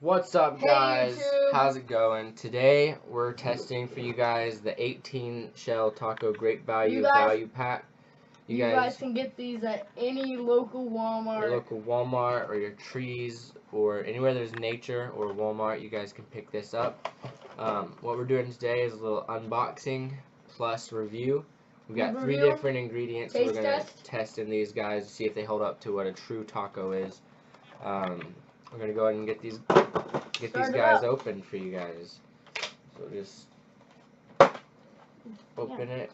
What's up, Hey, guys? YouTube. How's it going? Today we're testing for you guys the 18 shell taco great value pack. You guys can get these at any local Walmart. Your local Walmart or your trees or anywhere there's nature or Walmart, you guys can pick this up. What we're doing today is a little unboxing plus review. We've got three different ingredients we're going to test in these guys to see if they hold up to what a true taco is. We're going to go ahead and get these guys open for you guys. So just open it.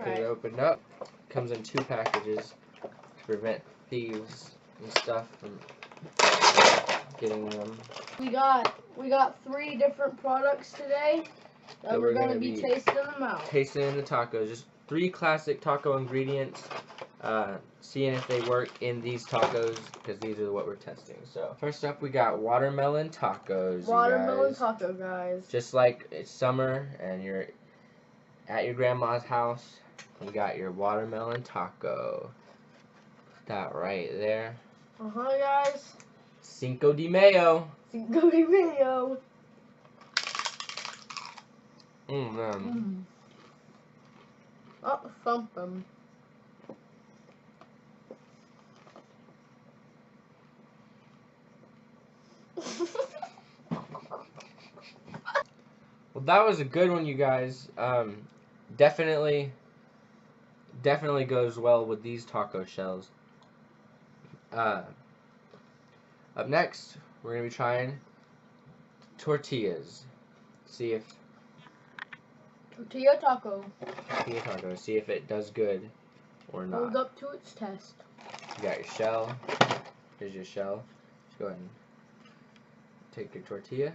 Get it opened up. Comes in 2 packages to prevent thieves and stuff from getting them. We got 3 different products today that we're going to be tasting them out. Tasting the tacos. Just 3 classic taco ingredients. Seeing if they work in these tacos, because these are what we're testing. So first up, we got watermelon tacos. Watermelon taco, guys. Just like it's summer and you're at your grandma's house, you got your watermelon taco. That right there. Guys. Cinco de Mayo. Cinco de Mayo. Man. Oh, thump them. Well, that was a good one, you guys. Definitely goes well with these taco shells. Up next, we're gonna be trying tortillas. See if Tortilla taco. See if it does good or not. Hold up to its test. You got your shell. Here's your shell. Just go ahead and take your tortilla.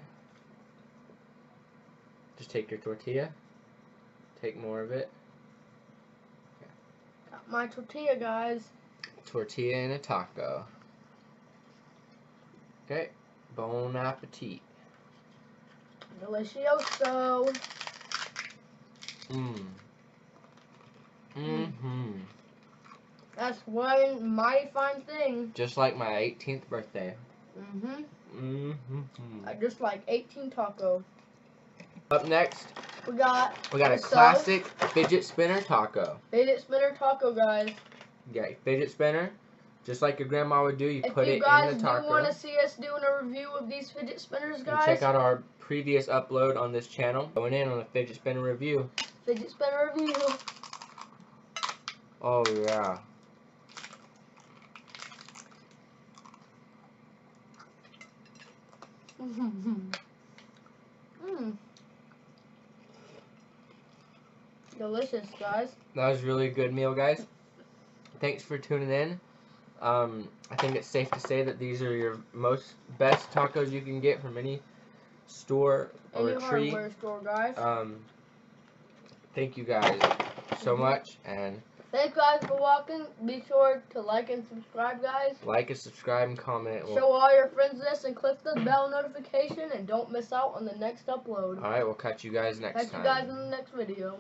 Just take your tortilla. Take more of it. Got my tortilla, guys. Tortilla and a taco. Okay. Bon appetit. Delicioso. That's one mighty fine thing. Just like my 18th birthday. I just like 18 taco. Up next, we got a classic fidget spinner taco. Fidget spinner taco, guys. You got your fidget spinner, just like your grandma would do. You put it in the taco. If you guys do want to see us doing a review of these fidget spinners, guys, check out our previous upload on this channel. Going in on a fidget spinner review. Fidget spinner review. Oh yeah. Delicious, guys. That was a really good meal, guys. Thanks for tuning in. I think it's safe to say that these are your best tacos you can get from any store or tree. Hardware store, guys. Thank you guys so much, and thanks guys for watching. Be sure to like and subscribe, guys. Like and subscribe and comment. Show all your friends this and click the bell notification, and don't miss out on the next upload. Alright, we'll catch you guys next time. Catch you guys in the next video.